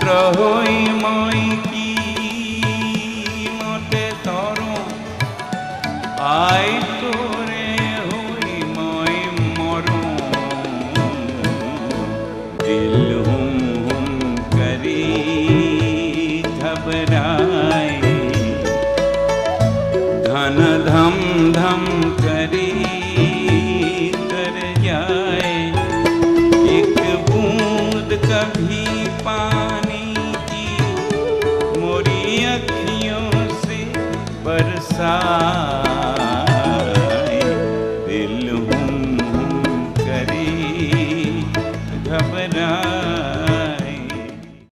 होई माई की मोते तोरो आय तोरे होई माई मरो दिल हुम करी घबराए धन धम धम करी तर जाए एक बूंद कभी पा